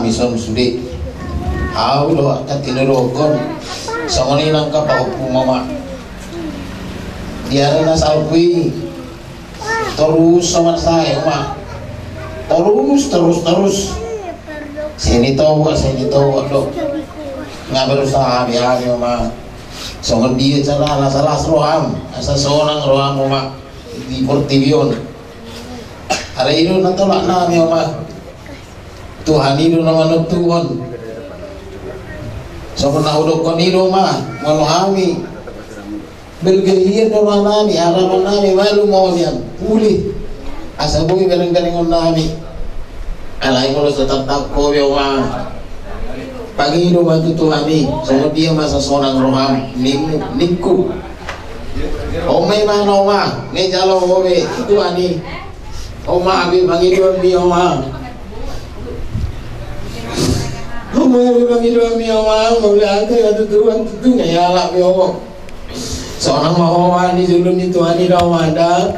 mison sulit. Aku doa katinurokon. Sama ni nang kapahupu mama. Dia na salpui. Terus sama saya mak. Terus. Sini tahu dok. Nggak berusaha biar mama. Soalnya dia salah roham. Asa seorang roham mama di Portivion. Hari ini nanti nak nami mama. Tuhan itu nama Tuhan. Soalnya nak uduk kon itu mah malohami. Bergaya doa nami, harapan nami malu mau dia pulih. Asa bui bereng-bereng nami. Alai kalau tetap takut ya mah. Pagi itu bantu Tuhan ni. Soalnya dia masa seorang roham niku. Omai mana omah? Ni jalo obe Tuhan ni. Omah abi pagi dua mi omah. Omah abi pagi dua mi omah. Boleh ada kata Tuhan tu ngaya lah mi omah. Seorang mahu ni sebelum itu ani dah ada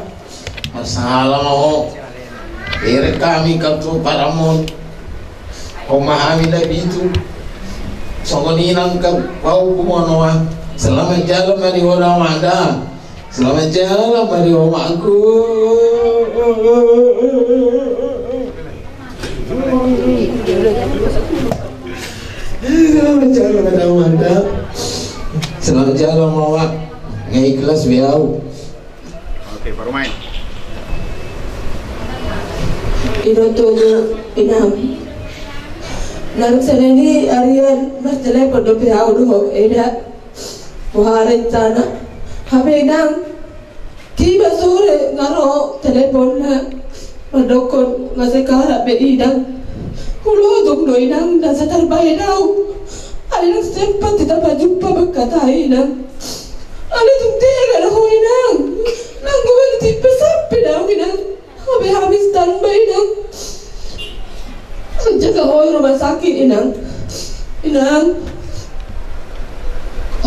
masalah mahu. Ere kami katu paramon. Omah ami dah itu. Songoni nangkap bau kumonoa. Selamat jalan mari orang ada. Selamat jalan mari omahku. Selamat jalan mari orang ada. Selamat jalan mawak. Ngai kelas biau. Oke, baru main. Irotonya inam. Naruk seneni arian mas jelai pada biau doh eda. Buharin sana. Habe inam. Tiba sore ngaro telepon na. Madokon ngasekara be idang. Kulo dong do inam dan setar bayi dau. Alinang sempat tidak berjumpa berkata inam. Ale tungtega na ho inang. Nang gawin tipe sampai daw inang. Habe habis tanpa inang. Jaga hoy rumah sakit inang.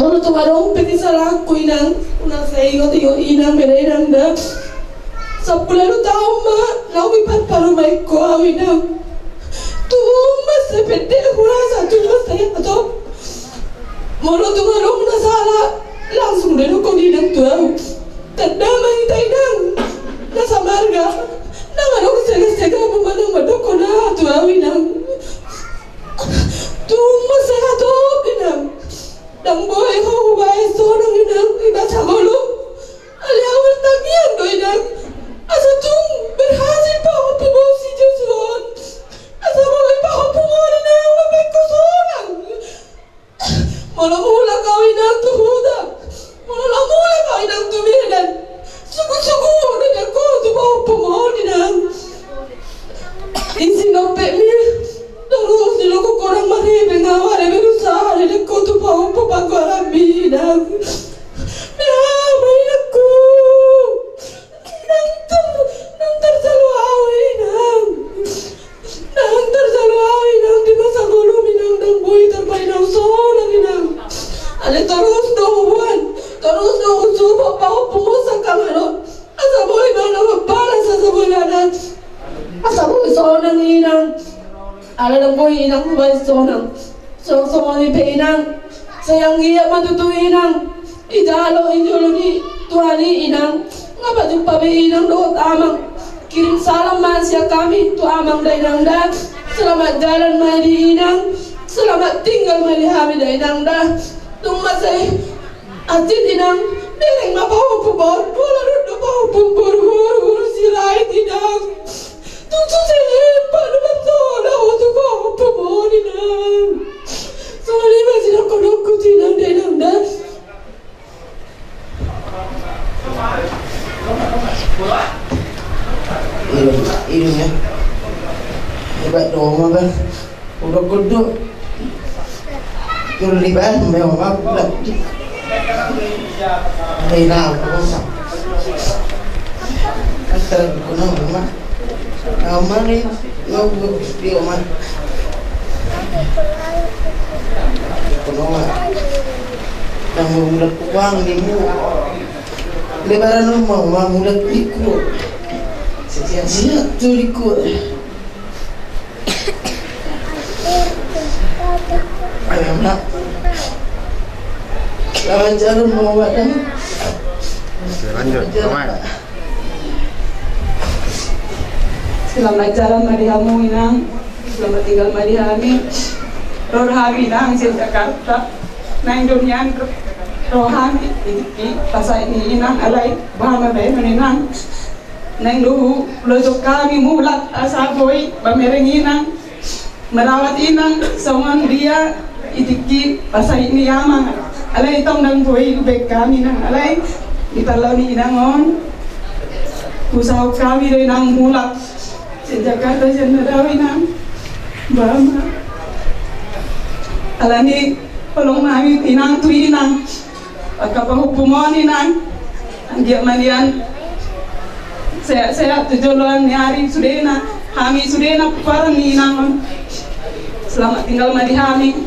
Ono tu marong peti salaku inang. Unang saya ingat inang beda inang dah. 10 tahun mak. Lau ipat paru mai ko inang. Tu mas sepede kurasa tu mas saya atau. Mono tu marong na salah. Langsung dari kau dinang tuau. Terdamai tainang. Nasa marga. Nang ano sega memanang madoko na tuau inang. Tumas saya tu inang. Dang boy ho bae sonang inang ida sagolo. Ali awal tagian do inang. Asa tung berhasil paho pembawa si Josuan. Asa boy paho pembawa inang mabai ko sonang. Mula kau inang tu huda. Mula kau inang tu bidan. Suku dengan kau tu bawa pemohon inang. Isi nopek mi. Terus di loko korang mari bengawal berusaha di kau tu bawa pemanggaran mi inang. Aku. Nang tersaluau inang. Di masa gulung inang dan boy terbaik nang sonang inang. Ale terus doan. Terus subuh bawa pengusaha kamera. Asa boy mana balas asa boy ada. Asa boy sonang inang. Ale nang boy inang boy sonang. Semua ni pe inang. Sayang ia matutu inang. Ijalo ni tuani inang. Ngapa jumpa be inang do amang. Kirim salam manusia kami tu amang da inang dah. Selamat jalan mari inang. Selamat tinggal mari kami da inang dah. Tunggu saya. Atit inang, mereng ma bawa pembor, bola rudo bawa pembor silai inang. Tunggu saya pada betul, aku bawa pembor inang. Soalnya masih nak kodokku inang inang dah. Ini ya, hebat dong kan, udah kodok. Jauh libat, memang apa? Đây nào cũng sắp anh tên của nó mà nào mà đi nó điều mà của nó mà đang mùng lực quang đi mua lebaran nó mà mùng lực đi cua sẽ siap tôi đi cua Selamat jalan Muhammad. Lanjut, Muhammad. Selamat jalan Mariamu inang. Selamat tinggal Mariami. Rohami inang di Jakarta. Nang dunian rohami di pasai ini inang alai bahama bae inang. Nang lu lojok kami mulat asaboy bamereng inang. Merawat inang songon dia itiki pasai ini amang. Alai tong nang boy lubek kami nang alai di palau ni inang on. Usaha kami dari nang mulat. Jakarta Jenderal inang Bama alani tolong nami inang tu inang pagkapahupumon inang dia manian saya tujuan nyari sudena kami sudena parang ni inang selamat tinggal madi kami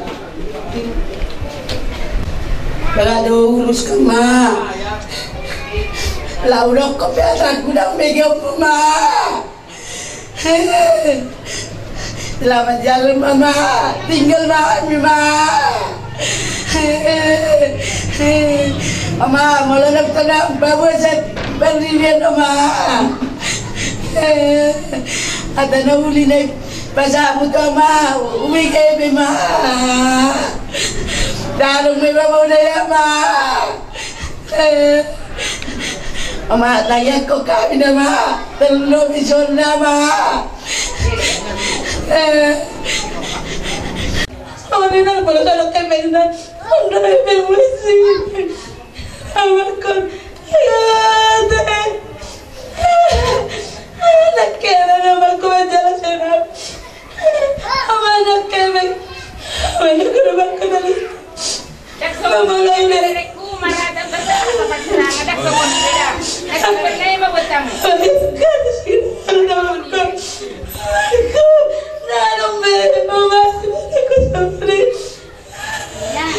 berado urus kema laudok ko biasa kudang megap ma. Selamat jalan mama, tinggal mama. Mama, mula nak tanam bawa saya berdirian mama. Ada nak uli naik pasal mama, umi kaya mama. Darung mama boleh mama. Mama tanya kau kami nama terlalu bison nama. Mama ni nak boleh kalau kami nak anda bermusi. Mama kau ada. Nak kena nama kau jalan sana. Mama nak kena. Mama nak kena kena. Mama lain dari mana ada besar apa serang ada kebun beda. Aku pernah membuat kamu. Aku nak beri mama aku sampai. Nak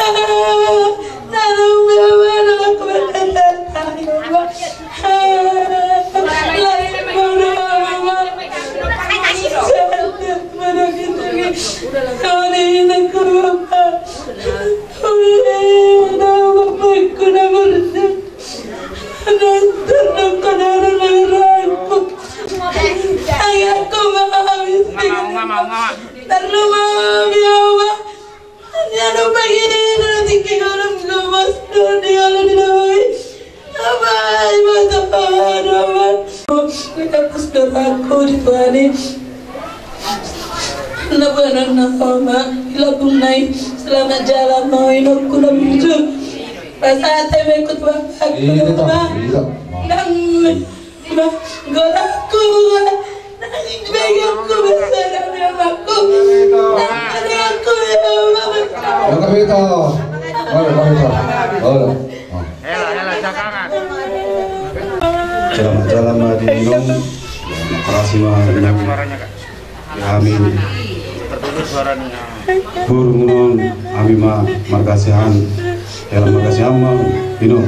beri mana aku berkata. Mana kita ni? Kau ni nak apa? Selamat jalan mau inok kuna muju pasal tebe kutwa aku nang goraku nang begaku besar aku aku Yang kapito. Halo. Hela cakangan. Selamat jalan Madinong. Makasih Suaranya Kak. Amin. Tertulis suaranya. Burung amima markasihan dalam markasihan minum.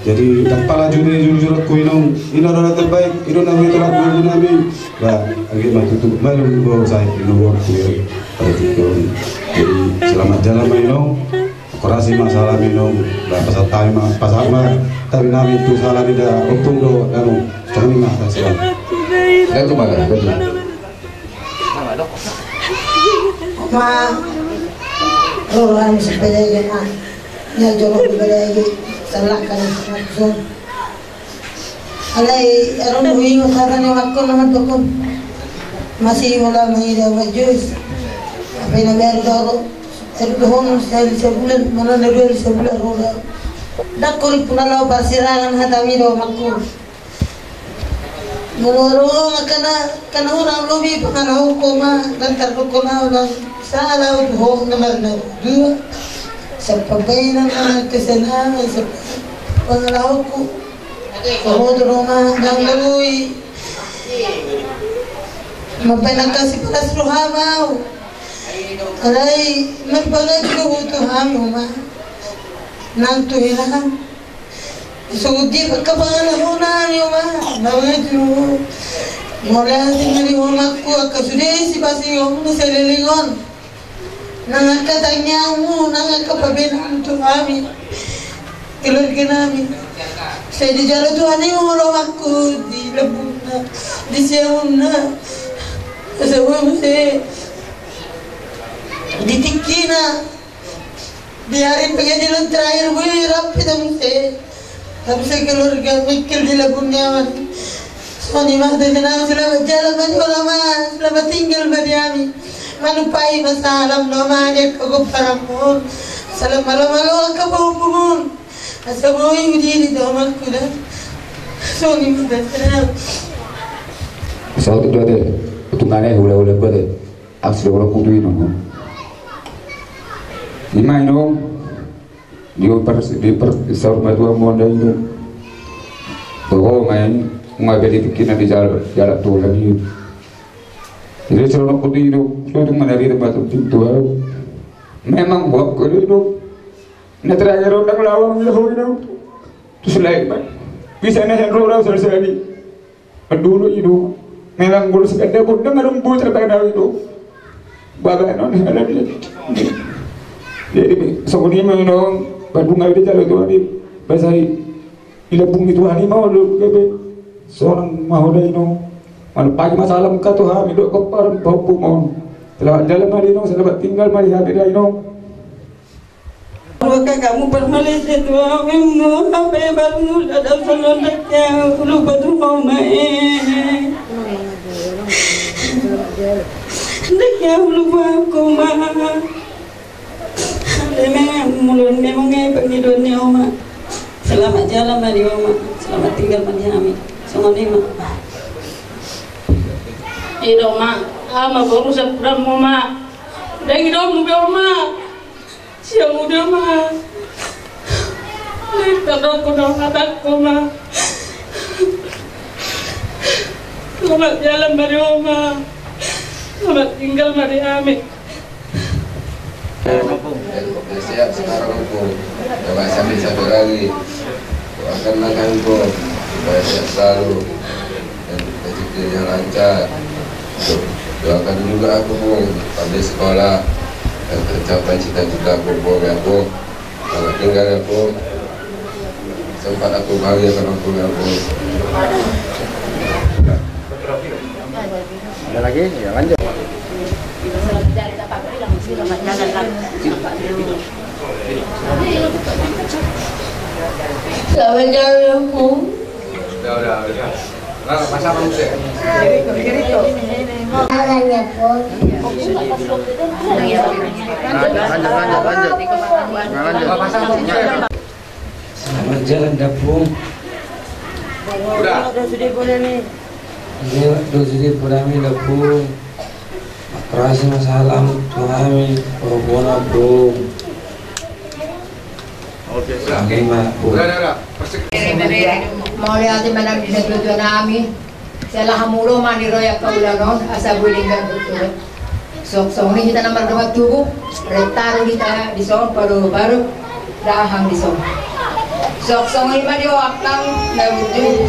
Jadi kepala juri ku minum ini adalah terbaik itu namanya telah guru nabi bah lagi matutu malam bawa saya minum waktu pada tikun. Jadi selamat jalan minum korasi masalah minum bah pasal tapi nabi itu salah tidak untung do dan terima kasih. Itu mana betul. Ma, orang sepeda gana, yang jorok sepeda lagi, salah kan langsung. Alai, orang buing usahakan yang aku nama tukun, masih mula mengira wajus, apa yang biar dorong, terdohong sebulan, mana nedul sebulan roda, dak kuri punalau persirangan hatami do makku. Menurut kana orang lebih penganau koma dan terkona dan salah bohong nomor 2 sepabainan kesenangan penganau ku kalau rumah dan lui mapanak kasih pada seluruh mau alai merbagai kebutuhan hama nang tu hilang Sudi pagkapangalan mo na niyo ma, nawag niyo. Mula din na niyo ako, akasudi si Basi yung nasalilingon. Nangakatanyamu, nangakapabinan untuk kami, keluarga kami. Saya di jalan Tuhan yang ngolong aku di Lebuna, di Siauna, sebelum saya di Tikina, di hari pengadilan terakhir gue rapi tapi saya keluarga mikir di Lebuna. Soni mah tenang selamat jalan bagi ulama, selamat tinggal bagi kami. Malupai masalam namanya kegoparamun, salam malam kabumun. Asaboy ujiri damak kuda, soni mah tenang. Saat itu ada utungannya hula-hula pada asli orang kudu ini. Lima ini di per sahur madua monda itu. Tuh main mengambil tikinan di jalan tuh lagi. Jadi orang kudu itu sudah menari tempat itu. Memang buat kudu itu. Neteraga orang lawan itu. Terus lain bisa nahan orang selesai. Dulu itu memang guru sekadar pun dengar rumput terkadang itu bagaimana ada dia. Jadi sebenarnya memang Bandung ada jalan itu ada bahasa ilapung itu hari mau lu bebe seorang mau dah itu malam pagi masalah muka tu ha hidup kepar bau mau selamat jalan mari no selamat tinggal mari hari dah itu. Maka kamu bermalaysia tua memang sampai baru ada selondaknya lupa tu mau main. Ndeknya lupa aku mah. Memang penghidupan ni oma. Selamat jalan mari oma. Selamat tinggal mari kami. Semua ni mak. Ido mak, ama baru sepram oma. Dan ido mu be oma. Siang udah mak. Nih kalau aku dah kataku mak. Selamat jalan mari oma. Selamat tinggal mari kami. Siap sekarang aku coba sambil satu lagi doakan makan aku supaya siap selalu dan rezekinya lancar. Doakan juga aku pun pandai sekolah dan tercapai cita-cita aku aku kalau tinggal aku sempat aku bahagiakan aku. Ada lagi? Ya lanjut. Selamat jalan lagi. Selamat jalan aku. Udah. Nah, pasang kamu sih. Makannya pun. Lanjut. Selamat jalan dapung. Udah. Sudah boleh nih. Ini sudah boleh nih dapung. Kerasi masalah kami perempuan bro. Oke. Bagaimana? Udah. Mau lihat di mana di negeri kami. Salah hamulo mani royak kaulanon asa bulingan betul. Sok ni kita nomor 2 tubuh. Retaru kita di son baru dahang di son. Sok ni mari wakang na betul.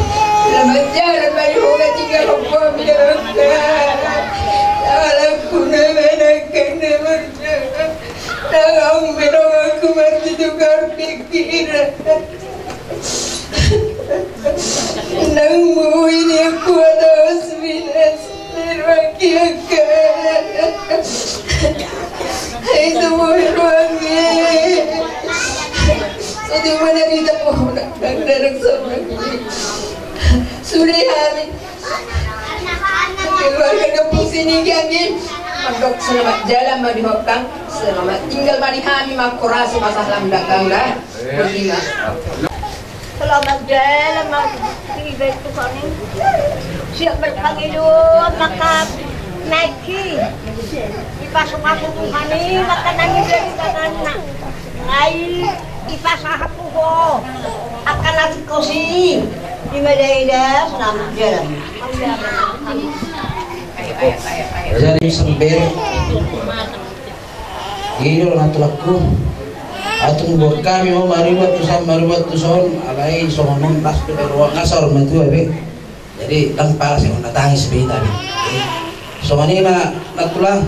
Selamat jalan mari hoga tinggal hoga bilang. Aku menakan berjalan, tangan berong aku mati tukar pikiran. Nangmu ini aku ada sembilan laki akan. Itu ruangnya. Sudah mana kita pohon dan darah seorang ini. Sudah hari. Keluarga kampung sini gangin. Mandok selamat jalan mari hokang, selamat tinggal mari kami makurasi masalah belakang dah. Berdina. Selamat jalan mari itu kami. Siap berpanggilan maka naiki. Ipasok aku kami maka nangis dari tangan. Ai ipasok aku ko akan lagi kosi. Di Medan selamat jalan. Jadi sembir. Ini orang telaku. Atun buat kami mau maribat tu son alai somanon tas tu beruang ngasor mentu abe. Jadi tanpa sih nak tangis be tadi. Somani na tulang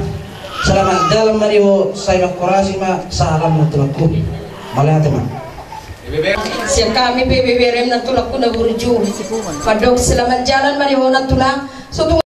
Selamat dalam mariho saya korasi ma salam mutulaku. Malah teman. Siang kami PBB Rem na tulak ko na burju. Padok selamat jalan mariho na tulak. So